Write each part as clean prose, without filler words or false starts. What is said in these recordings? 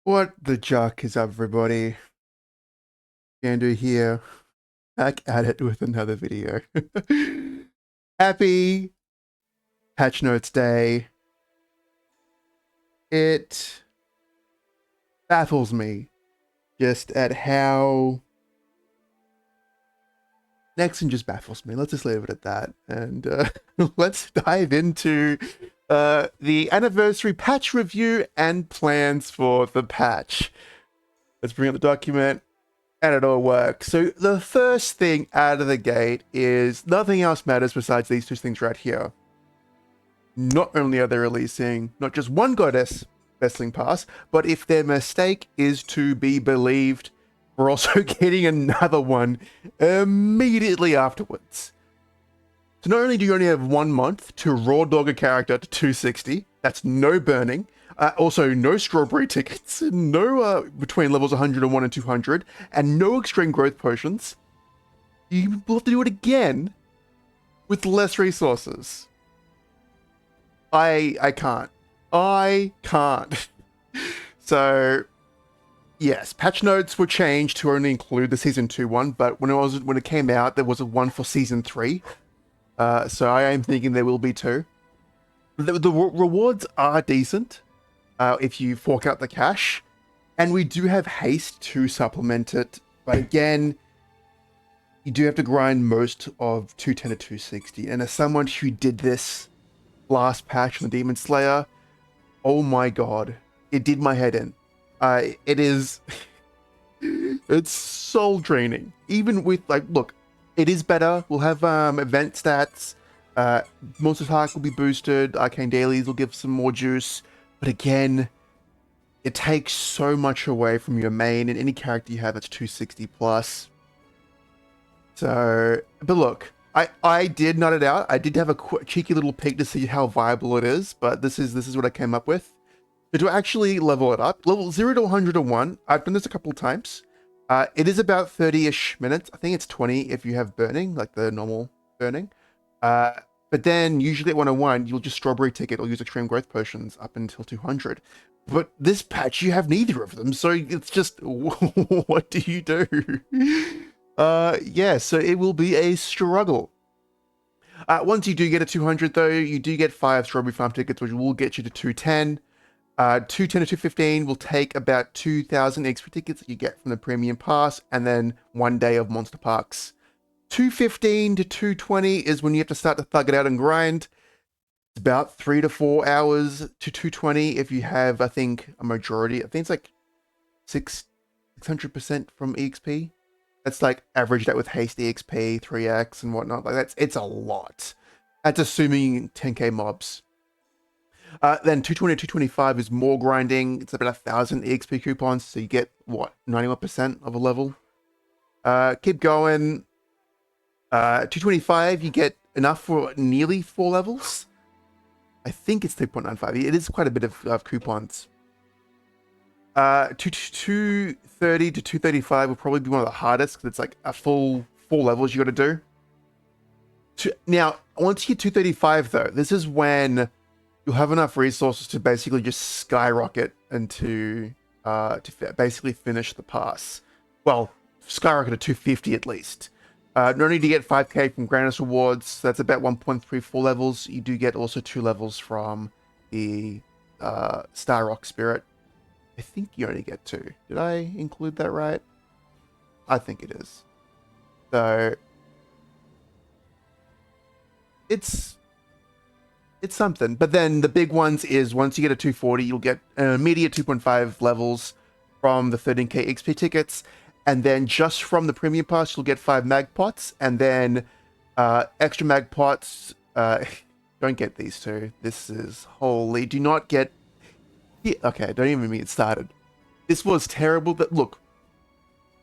What the juck is up, everybody? Andrew here, back at it with another video. Happy Patch Notes Day. It baffles me just at how Nexon just baffles me. Let's just leave it at that. And let's dive into the anniversary patch review and plans for the patch. Let's bring up the document. And it all works. So the first thing out of the gate is nothing else matters besides these two things right here. Not only are they releasing not just one goddess Wrestling Pass, but if their mistake is to be believed, we're also getting another one immediately afterwards. So not only do you only have 1 month to raw dog a character to 260, that's no burning. Also, no strawberry tickets, no between levels 101 and 200, and no extreme growth potions. You will have to do it again with less resources. I can't. I can't. So, yes, patch notes were changed to only include the Season 2 one, but when it came out, there was a one for Season 3. So I am thinking there will be two. The rewards are decent. If you fork out the cash. And we do have haste to supplement it. But again, you do have to grind most of 210 to 260. And as someone who did this last patch on the Demon Slayer, oh my god, it did my head in. It is... it's soul draining. Even with, like, look, it is better. We'll have event stats. Monster's Heart will be boosted. Arcane Dailies will give some more juice. But again, it takes so much away from your main and any character you have that's 260 plus. So, but look, I did nut it out. I did have a cheeky little peek to see how viable it is, but this is what I came up with. So to actually level it up, level 0 to 101, I've done this a couple of times. It is about 30-ish minutes. I think it's 20 if you have burning, like the normal burning. But then usually at 101, you'll just strawberry ticket or use extreme growth potions up until 200. But this patch, you have neither of them. So it's just, what do you do? Yeah, so it will be a struggle. Once you do get a 200 though, you do get 5 strawberry farm tickets, which will get you to 210. 210 to 215 will take about 2,000 extra tickets that you get from the premium pass, and then 1 day of monster parks. 215 to 220 is when you have to start to thug it out and grind. It's about 3 to 4 hours to 220 if you have, I think, a majority. I think it's like 600% from EXP. That's like averaged out with haste EXP, 3x and whatnot. Like it's a lot. That's assuming 10k mobs. Then 220 to 225 is more grinding. It's about 1,000 EXP coupons, so you get what, 91% of a level. Keep going. 225, you get enough for nearly 4 levels. I think it's 3.95. It is quite a bit of coupons. 230 to 235 will probably be one of the hardest because it's like a full 4 levels you got to do. Now, once you get 235 though, this is when you'll have enough resources to basically just skyrocket into to basically finish the pass. Well, skyrocket to 250 at least. Not only do you get 5k from Grandest rewards, that's about 1.34 levels. You do get also 2 levels from the Star Rock Spirit. I think you only get 2. Did I include that right? I think it is. So it's something. But then the big ones is once you get a 240, you'll get an immediate 2.5 levels from the 13k XP tickets. And then just from the premium pass, you'll get 5 mag pots, and then extra mag pots. Don't get these two. This is holy. Do not get. Yeah, okay, don't even get started. This was terrible. But look,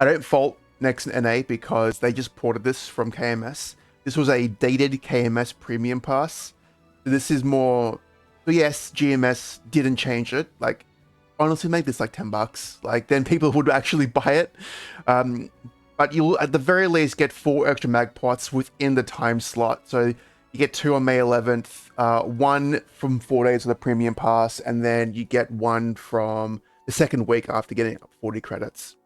I don't fault Next and NA because they just ported this from KMS. This was a dated KMS premium pass. This is more. So yes, GMS didn't change it. Like, honestly, make this like $10. Like, then people would actually buy it. But you'll at the very least get 4 extra mag pots within the time slot. So you get 2 on May 11th, 1 from 4 days of the premium pass, and then you get 1 from the second week after getting up 40 credits.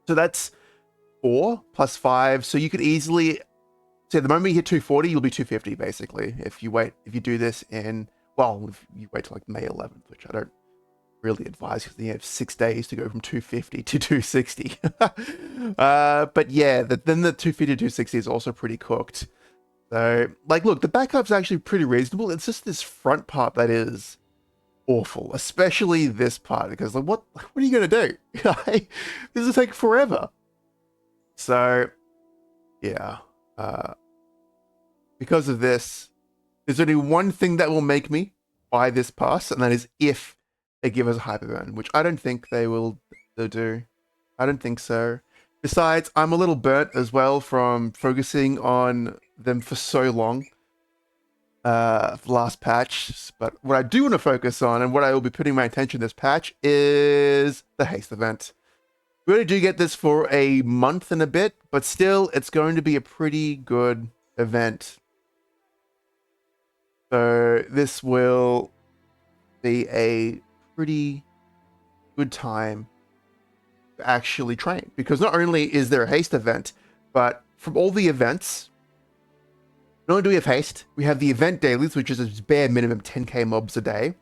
So that's 4 plus 5. So you could easily, so the moment you hit 240, you'll be 250 basically. If you do this in, well, if you wait till like May 11th, which I don't really advise because you have 6 days to go from 250 to 260. But yeah, then the 250 to 260 is also pretty cooked. So, like, look, the backup's actually pretty reasonable. It's just this front part that is awful, especially this part, because like, what are you gonna do? This will take forever. So, yeah, because of this, there's only one thing that will make me buy this pass, and that is if they give us a hyperburn, which I don't think they'll do. I don't think so. Besides, I'm a little burnt as well from focusing on them for so long. For the last patch, but what I do want to focus on and what I will be putting my attention this patch is the haste event. We only do get this for a month and a bit, but still, it's going to be a pretty good event. So this will be a pretty good time to actually train, because not only is there a haste event, but from all the events, not only do we have haste, we have the event dailies, which is a bare minimum 10k mobs a day.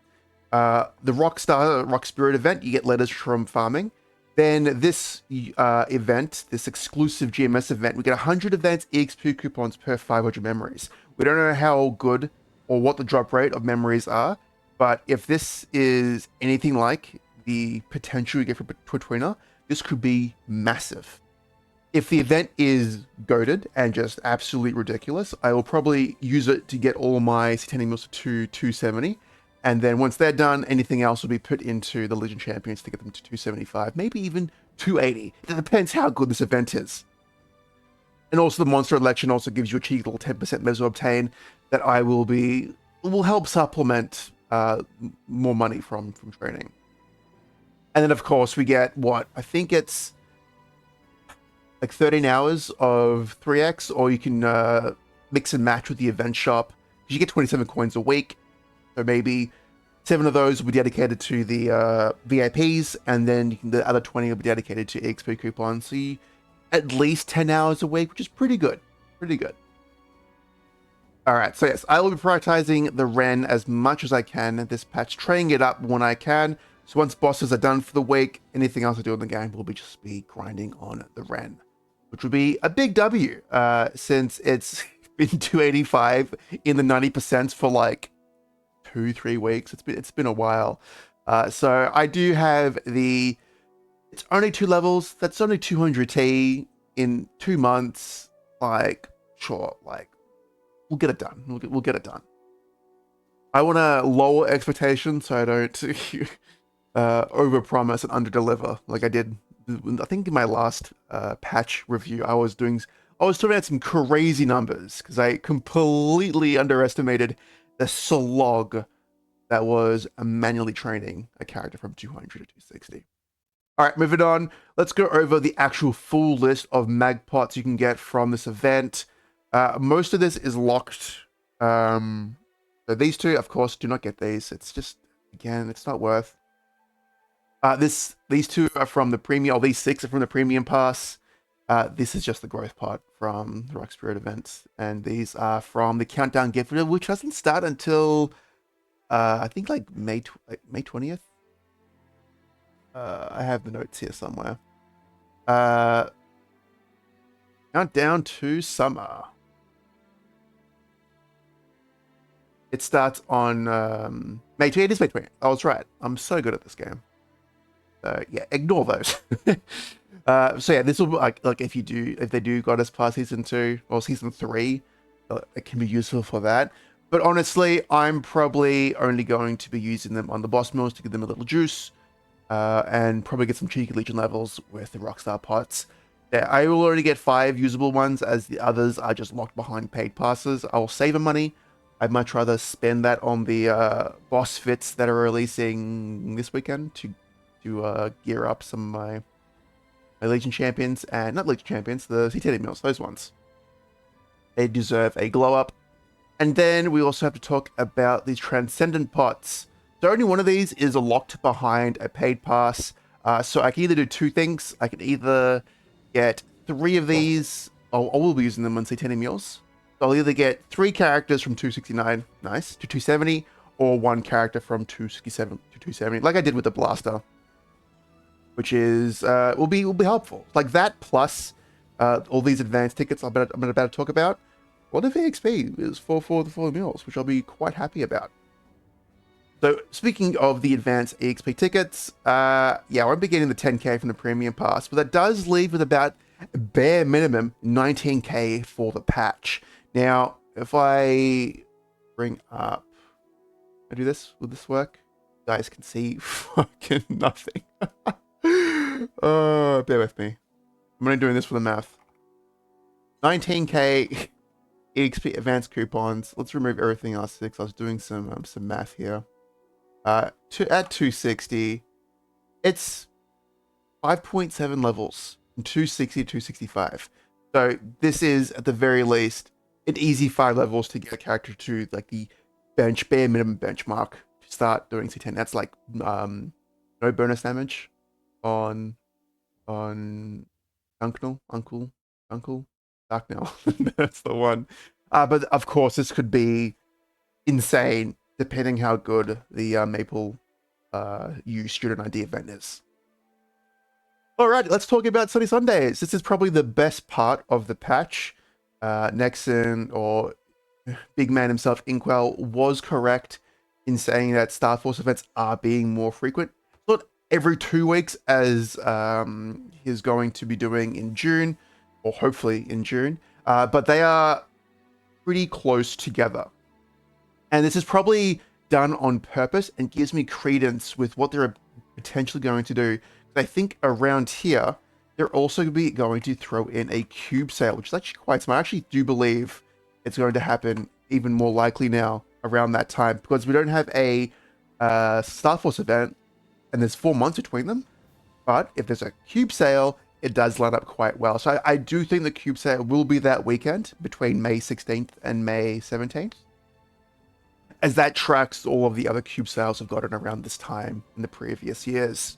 The Rock Spirit event, you get letters from farming. Then this event, this exclusive GMS event, we get 100 events EXP coupons per 500 memories. We don't know how good or what the drop rate of memories are, but if this is anything like the potential you get for Twitweener, this could be massive. If the event is goated and just absolutely ridiculous, I will probably use it to get all my Titanium Meals to 270. And then once they're done, anything else will be put into the Legion Champions to get them to 275, maybe even 280. It depends how good this event is. And also the Monster Election also gives you a cheeky little 10% Meso Obtain that will help supplement more money from training. And then of course we get what? I think it's like 13 hours of 3x, or you can mix and match with the event shop. You get 27 coins a week, so maybe 7 of those will be dedicated to the VIPs, and then the other 20 will be dedicated to EXP coupons. So you, at least 10 hours a week, which is pretty good. Pretty good. All right, so yes, I will be prioritizing the Ren as much as I can in this patch, training it up when I can. So once bosses are done for the week, anything else I do in the game will just be grinding on the Ren, which would be a big W, since it's been 285 in the 90% for like 2-3 weeks. It's been a while. So I do have it's only 2 levels. That's only 200T in 2 months. Like, sure, like we'll get it done. We'll get it done. I want to lower expectations so I don't overpromise and underdeliver like I did. I think in my last patch review, I was throwing out some crazy numbers because I completely underestimated the slog that was manually training a character from 200 to 260. All right, moving on. Let's go over the actual full list of mag pots you can get from this event. Most of this is locked. So these two, of course, do not get these. It's just, again, it's not worth. These two are from the premium, or these 6 are from the premium pass. This is just the growth pot from the Rock Spirit events, and these are from the countdown gift, which doesn't start until I think like May 20th. I have the notes here somewhere. Countdown to summer. It starts on May 20th. It is May 20th. I was right. I'm so good at this game. Yeah, ignore those. So yeah, this will be like if they do Goddess Pass Season 2 or Season 3, it can be useful for that. But honestly, I'm probably only going to be using them on the boss mills to give them a little juice, and probably get some cheeky Legion levels with the Rockstar pots. Yeah, I will already get 5 usable ones, as the others are just locked behind paid passes. I will save money. I'd much rather spend that on the boss fits that are releasing this weekend to gear up some of my Legion champions, and not Legion champions, the CTD mills, those ones. They deserve a glow up. And then we also have to talk about these Transcendent pots. So only one of these is locked behind a paid pass. So I can either do two things. I can either get 3 of these. Oh, I will be using them on Satanic Mules. So I'll either get 3 characters from 269, nice, to 270, or 1 character from 267 to 270, like I did with the blaster, which is will be helpful. Like that plus all these advanced tickets I'm about to talk about. A lot of EXP is for the mules, which I'll be quite happy about. So speaking of the advanced EXP tickets, yeah, I won't be getting the 10k from the premium pass, but that does leave with about bare minimum 19k for the patch. Now, if I bring up, I do this, will this work? You guys can see fucking nothing. Bear with me. I'm only doing this for the math. 19k EXP advanced coupons. Let's remove everything else because I was doing some math here. At 260, it's 5.7 levels from 260 to 265. So this is at the very least an easy 5 levels to get a character to like the bare minimum benchmark to start doing C10. That's like no bonus damage on Uncle Darknell. That's the one. But of course, this could be insane depending how good the Maple U Student ID event is. Alright, let's talk about Sunny Sundays. This is probably the best part of the patch. Nexon, or big man himself, Inkwell, was correct in saying that Star Force events are being more frequent. Not every 2 weeks as he's going to be doing in June, or hopefully in June, but they are pretty close together. And this is probably done on purpose and gives me credence with what they're potentially going to do. I think around here, they're also going to throw in a cube sale, which is actually quite smart. I actually do believe it's going to happen even more likely now around that time, because we don't have a Star Force event and there's 4 months between them. But if there's a cube sale, it does line up quite well. So I do think the cube sale will be that weekend between May 16th and May 17th, as that tracks all of the other cube sales I've gotten around this time in the previous years.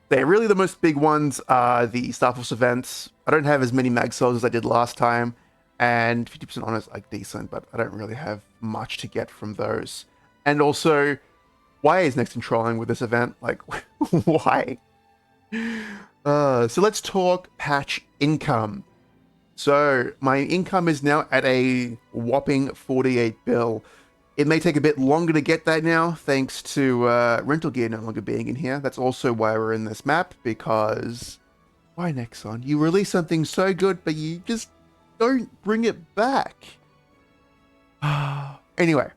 They're really the most big ones are the Star Force events. I don't have as many mag sales as I did last time, and 50% on is like decent, but I don't really have much to get from those. And also, why is Nexon trolling with this event? Like, why? So let's talk patch income. So my income is now at a whopping 48 bill. It may take a bit longer to get that now, thanks to rental gear no longer being in here. That's also why we're in this map, because why Nexon? You release something so good, but you just don't bring it back. Anyway,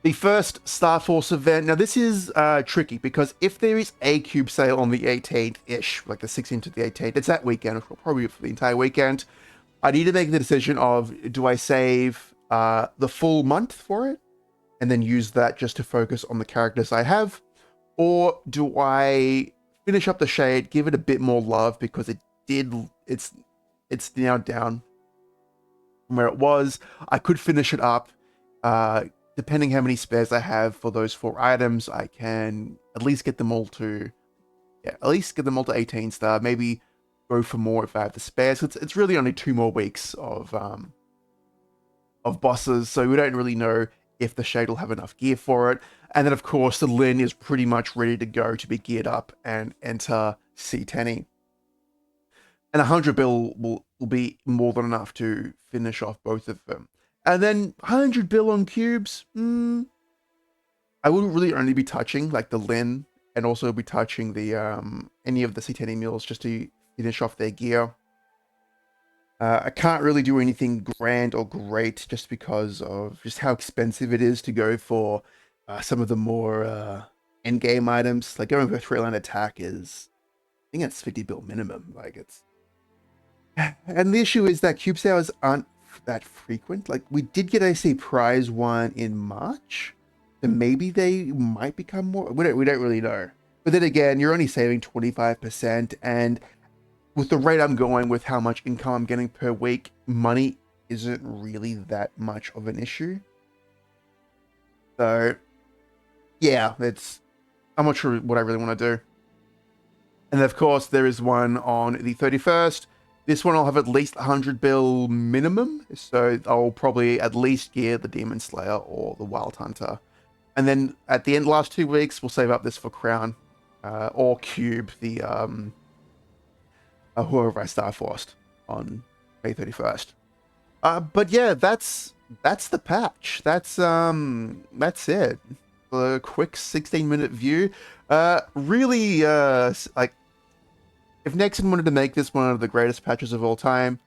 the first Star Force event. Now this is tricky, because if there is a cube sale on the 18th-ish, like the 16th to the 18th, it's that weekend, probably for the entire weekend, I need to make the decision of, do I save the full month for it and then use that just to focus on the characters I have, or do I finish up the shade, give it a bit more love, because it's now down from where it was. I could finish it up, depending how many spares I have for those 4 items. I can at least get them all to 18 star, maybe go for more if I have the spares. It's really only 2 more weeks of bosses, so we don't really know if the shade will have enough gear for it. And then of course the Lin is pretty much ready to go to be geared up and enter C10. And 100 bill will be more than enough to finish off both of them. And then 100 bill on cubes, I will really only be touching like the Lin, and also be touching the any of the C10 mules just to finish off their gear. I can't really do anything grand or great just because of just how expensive it is to go for some of the more end-game items. Like going for a 3-line attack is, I think it's 50 bill minimum. Like it's, and the issue is that cube sales aren't that frequent. Like we did get a prize one in March, and maybe they might become more. We don't really know. But then again, you're only saving 25%, and with the rate I'm going with how much income I'm getting per week, money isn't really that much of an issue. So yeah, I'm not sure what I really want to do. And of course, there is one on the 31st. This one I'll have at least 100 bill minimum, so I'll probably at least gear the Demon Slayer or the Wild Hunter. And then at the end, last 2 weeks, we'll save up this for Crown or Cube, the whoever I Star Forced on May 31st. But yeah, that's the patch. That's it. A quick 16-minute view. Really, like if Nexon wanted to make this one of the greatest patches of all time,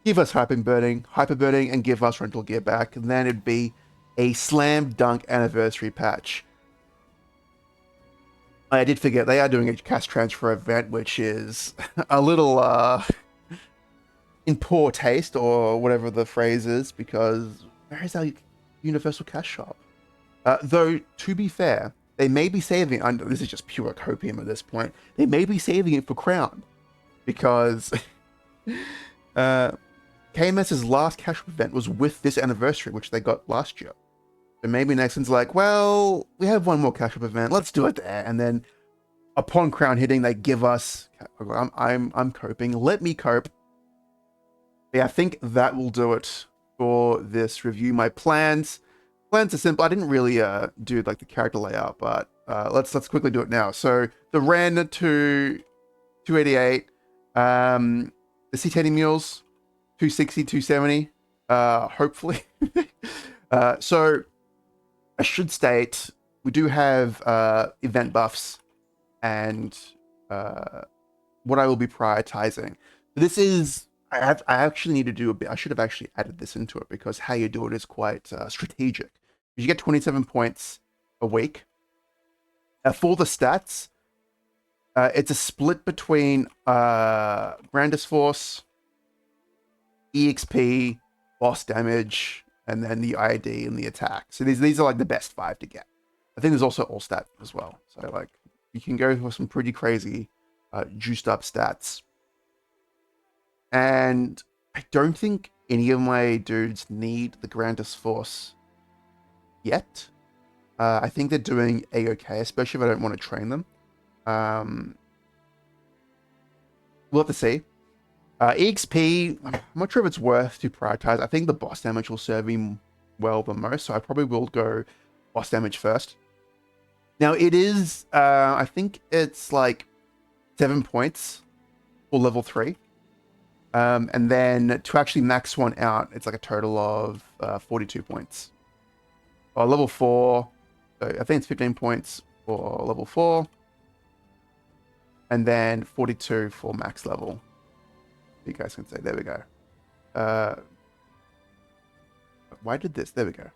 give us hyperbirding, and give us rental gear back, and then it'd be a slam dunk anniversary patch. I did forget they are doing a cash transfer event, which is a little in poor taste, or whatever the phrase is, because where is our universal cash shop? Though, to be fair, they may be saving, this is just pure copium at this point, they may be saving it for Crown, because KMS's last cash event was with this anniversary, which they got last year. So maybe Nexon's like, well, we have one more cash up event, let's do it there. And then upon Crown hitting, they give us, I'm coping, let me cope. Yeah, I think that will do it for this review. My plans are simple. I didn't really do like the character layout, but let's quickly do it now. So the Ren to 288, the C10 mules, 260, 270, hopefully. So I should state we do have event buffs and what I will be prioritizing. This is I actually need to do a bit. I should have actually added this into it because how you do it is quite strategic. You get 27 points a week. For the stats, it's a split between Grandest Force, EXP, boss damage, and then the ID and the attack. So these are like the best 5 to get. I think there's also all stat as well. So like you can go for some pretty crazy juiced up stats. And I don't think any of my dudes need the Grandest Force yet. I think they're doing a-okay, especially if I don't want to train them. We'll have to see. EXP, I'm not sure if it's worth to prioritize. I think the boss damage will serve him well the most, so I probably will go boss damage first. Now it is, I think it's like 7 points for level 3. And then to actually max one out, it's like a total of 42 points. Level 4, so I think it's 15 points for level 4. And then 42 for max level. You guys can say, there we go. Why did this? There we go.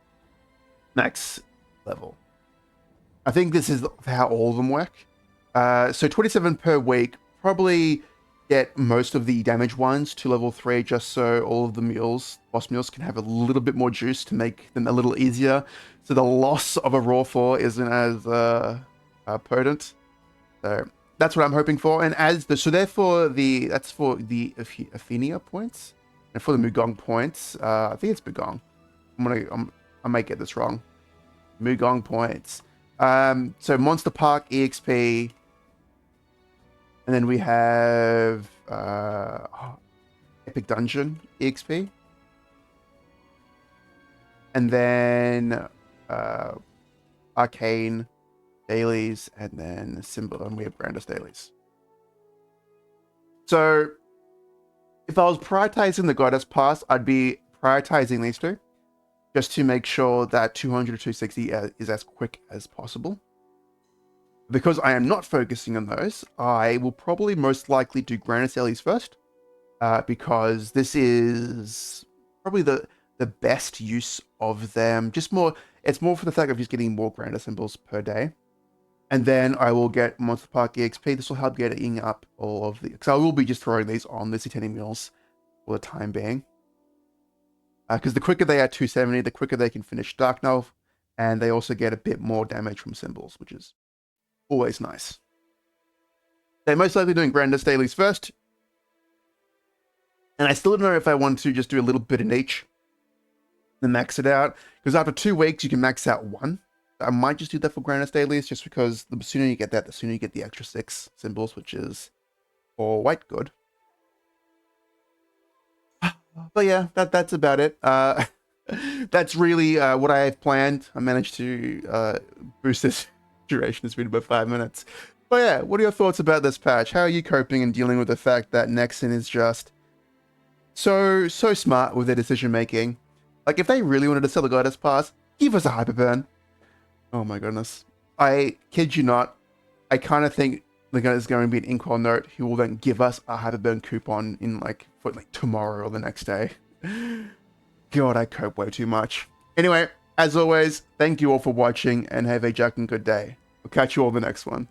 Max level. I think this is how all of them work. So 27 per week, probably get most of the damage ones to level 3 just so all of the mules, boss mules, can have a little bit more juice to make them a little easier. So the loss of a raw 4 isn't as potent. So that's what I'm hoping for. And that's for the Athenia points, and for the Mugong points, I think it's Mugong. I might get this wrong. Mugong points. So Monster Park EXP, and then we have Epic Dungeon EXP, and then Arcane dailies, and then Symbol, and we have Grandest dailies. So if I was prioritizing the Goddess Pass, I'd be prioritizing these two, just to make sure that 200 to 260 is as quick as possible. Because I am not focusing on those, I will probably most likely do Grandest dailies first, because this is probably the best use of them. It's more for the fact of just getting more Grandest symbols per day. And then I will get Monster Park EXP. This will help getting up all of the... Because I will be just throwing these on the C10 mules for the time being. Because the quicker they are 270, the quicker they can finish Dark Null. And they also get a bit more damage from symbols, which is always nice. They're most likely doing Grandest dailies first. And I still don't know if I want to just do a little bit in each and max it out. Because after 2 weeks, you can max out 1 I might just do that for Grandest Dailies, just because the sooner you get that, the sooner you get the extra 6 symbols, which is all white good. But yeah, that's about it. That's really what I have planned. I managed to boost this duration this video by 5 minutes. But yeah, what are your thoughts about this patch? How are you coping and dealing with the fact that Nexon is just so smart with their decision making? Like, if they really wanted to sell the Goddess Pass, give us a Hyperburn. Oh my goodness. I kid you not, I kind of think there's going to be an Inkwell note who will then give us a Hyperburn coupon in like tomorrow or the next day. God, I cope way too much. Anyway, as always, thank you all for watching and have a jack and good day. I'll catch you all the next one.